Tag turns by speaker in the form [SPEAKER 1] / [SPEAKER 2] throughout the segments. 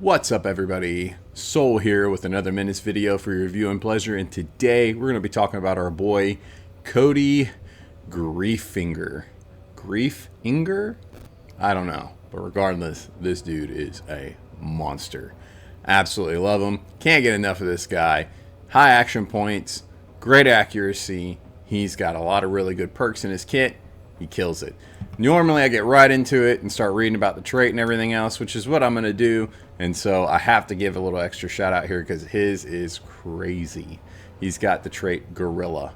[SPEAKER 1] What's up, everybody? Soul here with another MENACE video for your review and pleasure, and today we're going to be talking about our boy Kody Greifinger. Greifinger? I don't know, but regardless, this dude is a monster. Absolutely love him. Can't get enough of this guy. High action points, great accuracy. He's got a lot of really good perks in his kit. He kills it. Normally I get right into it and start reading about the trait and everything else, which is what I'm going to do. And so I have to give a little extra shout out here because his is crazy. He's got the trait Gorilla.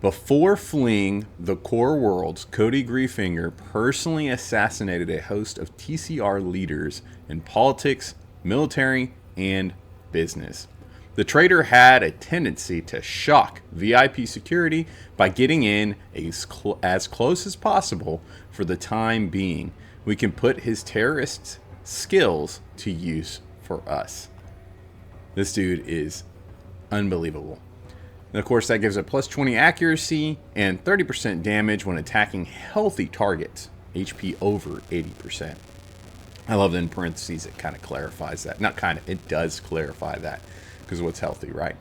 [SPEAKER 1] Before fleeing the core worlds, Kody Greifinger personally assassinated a host of TCR leaders in politics, military, and business. The traitor had a tendency to shock VIP security by getting in as close as possible for the time being. We can put his terrorist skills to use for us. This dude is unbelievable. And of course, that gives a plus 20 accuracy and 30% damage when attacking healthy targets, HP over 80%. I love that in parentheses it kind of clarifies that. Not kind of, it does clarify that. Because what's healthy, right?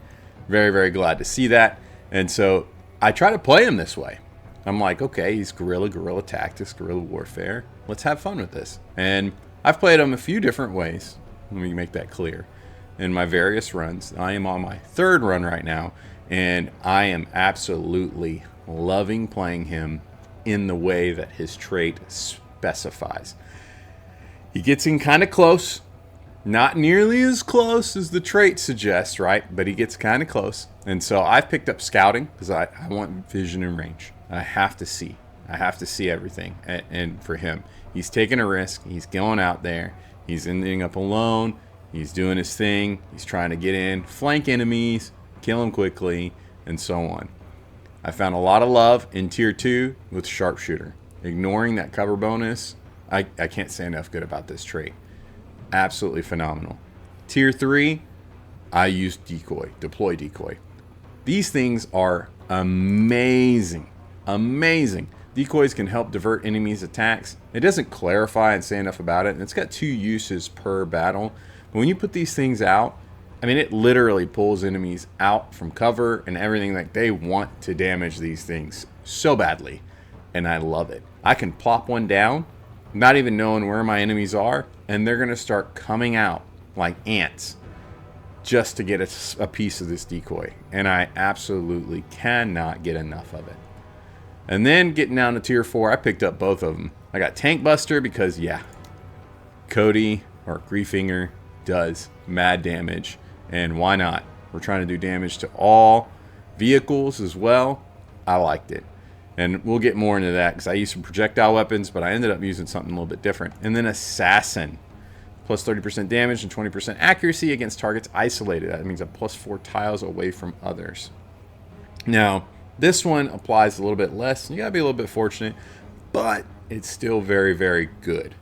[SPEAKER 1] Very, very glad to see that. And so I try to play him this way. I'm like, okay, he's guerrilla tactics, guerrilla warfare. Let's have fun with this. And I've played him a few different ways. Let me make that clear. In my various runs, I am on my third run right now, and I am absolutely loving playing him in the way that his trait specifies. He gets in kind of close. Not nearly as close as the trait suggests, right? But he gets kind of close. And so I've picked up scouting because I want vision and range. I have to see. I have to see everything. And for him, he's taking a risk. He's going out there. He's ending up alone. He's doing his thing. He's trying to get in, flank enemies, kill them quickly, and so on. I found a lot of love in Tier 2 with Sharpshooter. Ignoring that cover bonus, I can't say enough good about this trait. Absolutely phenomenal. Tier 3, I use Decoy, deploy Decoy. These things are amazing. Amazing. Decoys can help divert enemies' attacks. It doesn't clarify and say enough about it, and it's got 2 uses per battle. But when you put these things out, I mean, it literally pulls enemies out from cover and everything. Like, they want to damage these things so badly, and I love it. I can plop one down, not even knowing where my enemies are, and they're going to start coming out like ants just to get a piece of this decoy. And I absolutely cannot get enough of it. And then getting down to Tier 4, I picked up both of them. I got Tank Buster because, yeah, Kody or Greifinger does mad damage. And why not? We're trying to do damage to all vehicles as well. I liked it. And we'll get more into that because I used some projectile weapons, but I ended up using something a little bit different. And then Assassin. Plus 30% damage and 20% accuracy against targets isolated. That means a plus 4 tiles away from others. Now, this one applies a little bit less. You got to be a little bit fortunate, but it's still very, very good.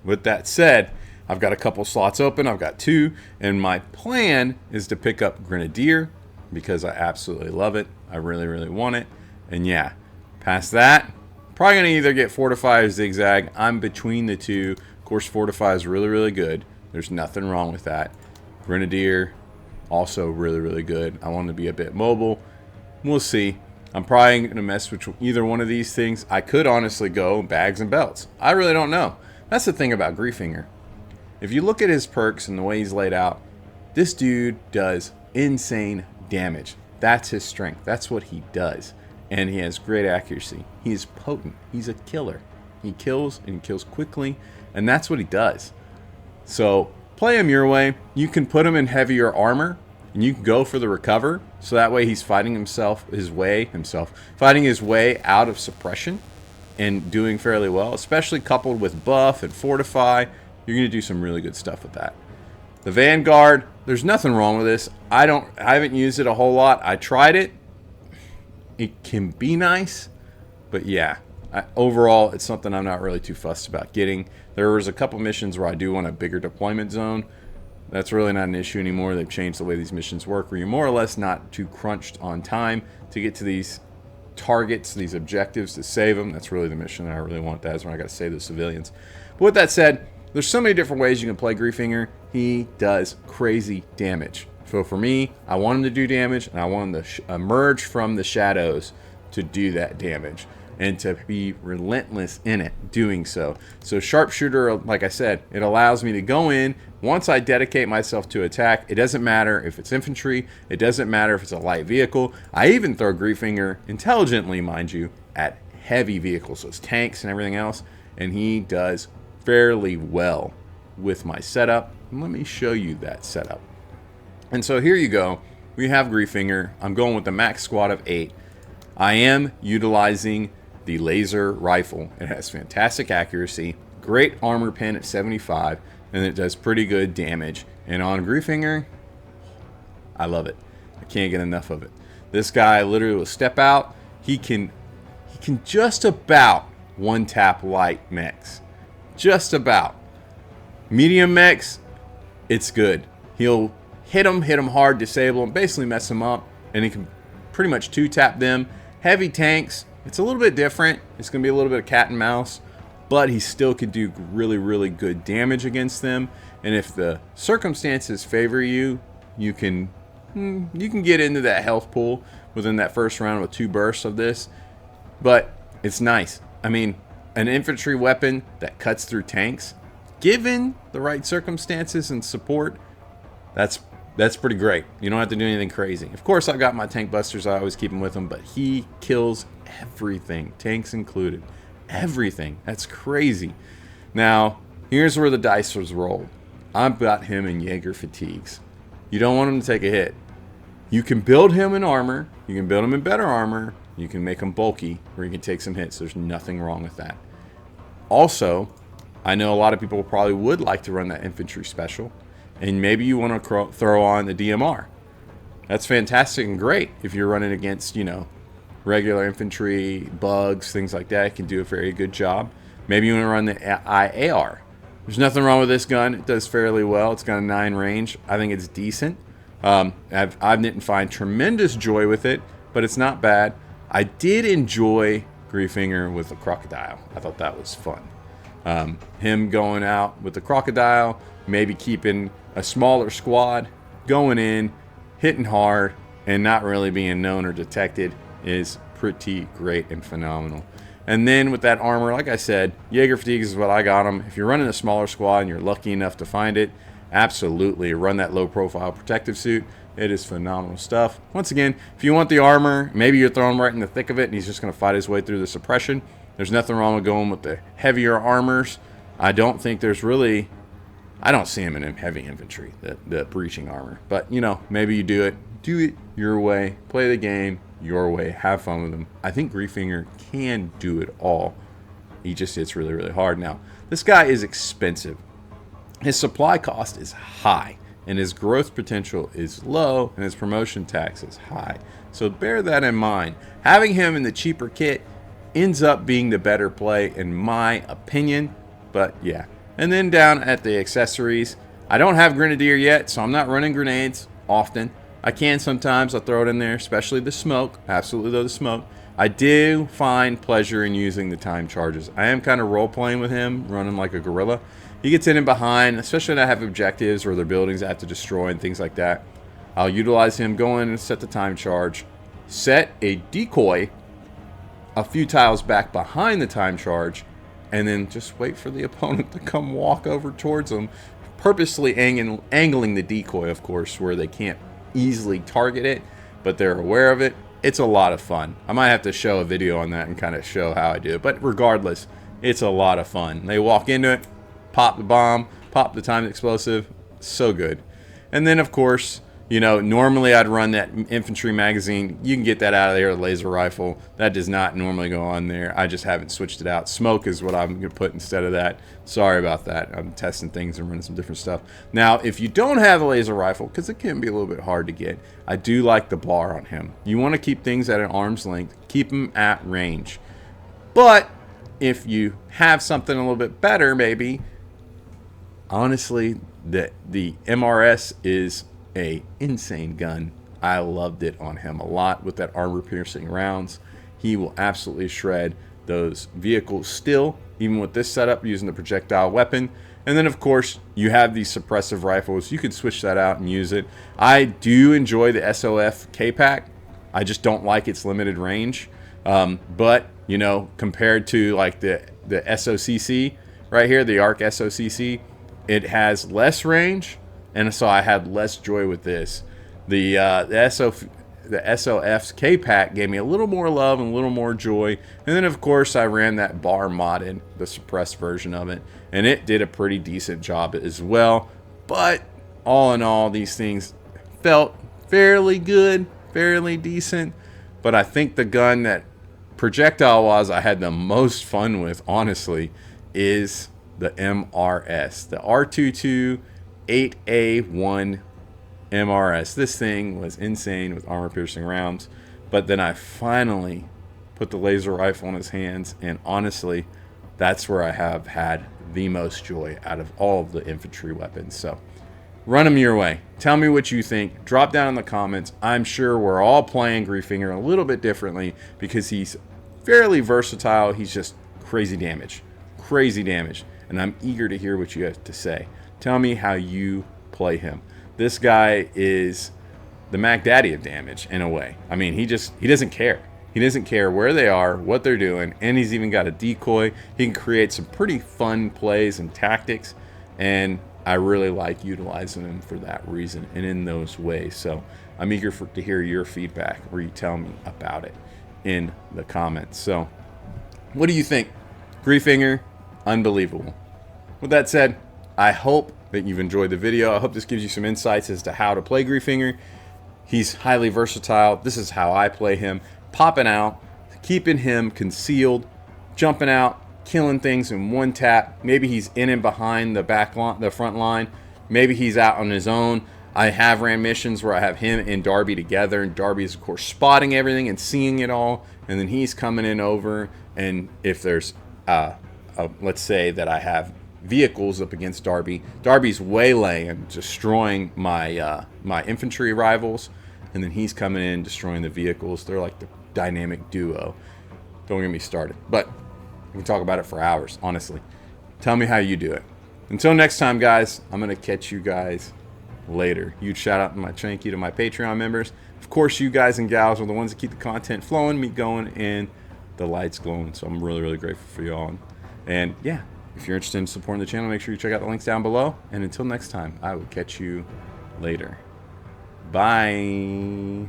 [SPEAKER 1] With that said, I've got a couple slots open. I've got 2. And my plan is to pick up Grenadier because I absolutely love it. I really, really want it. And yeah. Past that, probably going to either get Fortify or Zigzag. I'm between the 2. Of course, Fortify is really, really good. There's nothing wrong with that. Grenadier, also really, really good. I want to be a bit mobile. We'll see. I'm probably going to mess with either one of these things. I could honestly go bags and belts. I really don't know. That's the thing about Greifinger. If you look at his perks and the way he's laid out, this dude does insane damage. That's his strength. That's what he does. And he has great accuracy. He is potent. He's a killer. He kills, and he kills quickly, and that's what he does. So play him your way. You can put him in heavier armor, and you can go for the recover. So that way he's fighting his way out of suppression and doing fairly well, especially coupled with buff and fortify. You're going to do some really good stuff with that. The Vanguard, there's nothing wrong with this. I haven't used it a whole lot. I tried it. It can be nice, but yeah, overall, it's something I'm not really too fussed about getting. There was a couple missions where I do want a bigger deployment zone. That's really not an issue anymore. They've changed the way these missions work, where you're more or less not too crunched on time to get to these targets, these objectives, to save them. That's really the mission that I really want. That is when I got to save the civilians. But with that said, there's so many different ways you can play Greifinger. he does crazy damage. So for me, I want him to do damage, and I want him to emerge from the shadows to do that damage and to be relentless in it doing so. So sharpshooter, like I said, it allows me to go in. Once I dedicate myself to attack, it doesn't matter if it's infantry, it doesn't matter if it's a light vehicle. I even throw Greifinger intelligently, mind you, at heavy vehicles, so it's tanks and everything else, and he does fairly well with my setup. And let me show you that setup. And so here you go. We have Greifinger. I'm going with the max squad of 8. I am utilizing the laser rifle. It has fantastic accuracy, great armor pen at 75, and it does pretty good damage. And on Greifinger, I love it. I can't get enough of it. This guy literally will step out. He can just about one-tap light mechs. Just about. Medium mechs, it's good. He'll hit them hard, disable them, basically mess them up, and he can pretty much two-tap them. Heavy tanks, it's a little bit different. It's going to be a little bit of cat and mouse, but he still can do really, really good damage against them. And if the circumstances favor you, you can get into that health pool within that first round with 2 bursts of this. But it's nice. I mean, an infantry weapon that cuts through tanks, given the right circumstances and support, that's pretty great. You don't have to do anything crazy. Of course, I've got my tank busters. I always keep them with him, but he kills everything, tanks included. Everything. That's crazy. Now, here's where the dice was rolled. I've got him in Jaeger fatigues. You don't want him to take a hit. You can build him in armor. You can build him in better armor. You can make him bulky, or you can take some hits. There's nothing wrong with that. Also, I know a lot of people probably would like to run that infantry special, and maybe you want to throw on the DMR. That's fantastic and great if you're running against, regular infantry, bugs, things like that. It can do a very good job. Maybe you want to run the IAR. There's nothing wrong with this gun. It does fairly well. It's got a 9 range. I think it's decent. I didn't find tremendous joy with it, but it's not bad. I did enjoy Greifinger with the crocodile. I thought that was fun. Him going out with the crocodile, maybe keeping a smaller squad, going in, hitting hard, and not really being known or detected is pretty great and phenomenal. And then with that armor, like I said, Jaeger fatigues is what I got him. If you're running a smaller squad and you're lucky enough to find it, absolutely run that low profile protective suit. It is phenomenal stuff. Once again, if you want the armor, maybe you're throwing him right in the thick of it and he's just going to fight his way through the suppression. There's nothing wrong with going with the heavier armors. I don't think there's really, I don't see him in heavy infantry, the breaching armor. But, maybe you do it. Do it your way. Play the game your way. Have fun with him. I think Greifinger can do it all. He just hits really, really hard. Now, this guy is expensive. His supply cost is high, and his growth potential is low, and his promotion tax is high. So bear that in mind. Having him in the cheaper kit ends up being the better play, in my opinion. But yeah. And then down at the accessories, I don't have Grenadier yet, so I'm not running grenades often. I can sometimes. I'll throw it in there, especially the smoke. Absolutely the smoke. I do find pleasure in using the time charges. I am kind of role-playing with him, running like a gorilla. He gets in and behind, especially when I have objectives or their buildings I have to destroy and things like that. I'll utilize him, go in and set the time charge, set a decoy a few tiles back behind the time charge, and then just wait for the opponent to come walk over towards them, purposely angling the decoy, of course, where they can't easily target it, but they're aware of it. It's a lot of fun. I might have to show a video on that and kind of show how I do it, but regardless, it's a lot of fun. They walk into it, pop the bomb, pop the timed explosive, so good. And then, of course, normally I'd run that infantry magazine. You can get that out of there, the laser rifle. That does not normally go on there. I just haven't switched it out. Smoke is what I'm going to put instead of that. Sorry about that. I'm testing things and running some different stuff. Now, if you don't have a laser rifle, because it can be a little bit hard to get, I do like the bar on him. You want to keep things at an arm's length. Keep them at range. But if you have something a little bit better, maybe, honestly, the MRS is a insane gun. I loved it on him a lot with that armor piercing rounds. He will absolutely shred those vehicles still, even with this setup using the projectile weapon. And then, of course, you have these suppressive rifles. You can switch that out and use it. I do enjoy the SOF K-Pack. I just don't like its limited range. But, you know, compared to like the SOCC right here, the ARC SOCC, it has less range. And so I had less joy with this. The SOF's K-Pack gave me a little more love and a little more joy. And then, of course, I ran that bar modded, the suppressed version of it. And it did a pretty decent job as well. But all in all, these things felt fairly good, fairly decent. But I think the gun that projectile-wise I had the most fun with, honestly, is the MRS. The R22 8A1 MRS. This thing was insane with armor-piercing rounds. But then I finally put the laser rifle in his hands, and honestly, that's where I have had the most joy out of all of the infantry weapons. So run them your way. Tell me what you think. Drop down in the comments. I'm sure we're all playing Greifinger a little bit differently because he's fairly versatile. He's just crazy damage. Crazy damage. And I'm eager to hear what you have to say. Tell me how you play him. This guy is the Mac Daddy of damage in a way. I mean, he doesn't care. He doesn't care where they are, what they're doing, and he's even got a decoy. He can create some pretty fun plays and tactics, and I really like utilizing him for that reason and in those ways. So I'm eager to hear your feedback where you tell me about it in the comments. So what do you think? Greifinger, unbelievable. With that said, I hope that you've enjoyed the video. I hope this gives you some insights as to how to play Greifinger. He's highly versatile. This is how I play him. Popping out, keeping him concealed, jumping out, killing things in one tap. Maybe he's in and behind the front line. Maybe he's out on his own. I have ran missions where I have him and Darby together, and Darby is of course spotting everything and seeing it all, and then he's coming in over, and if there's let's say that I have vehicles up against Darby, Darby's waylaying, destroying my my infantry rivals, and then he's coming in destroying the vehicles. They're like the dynamic duo. Don't get me started, but we can talk about it for hours, honestly. Tell me how you do it. Until next time, guys, I'm gonna catch you guys later. Huge shout out to my thank you to my Patreon members. Of course, you guys and gals are the ones that keep the content flowing, me going, and the lights glowing. So I'm really, really grateful for y'all. And yeah, if you're interested in supporting the channel, make sure you check out the links down below. And until next time, I will catch you later. Bye.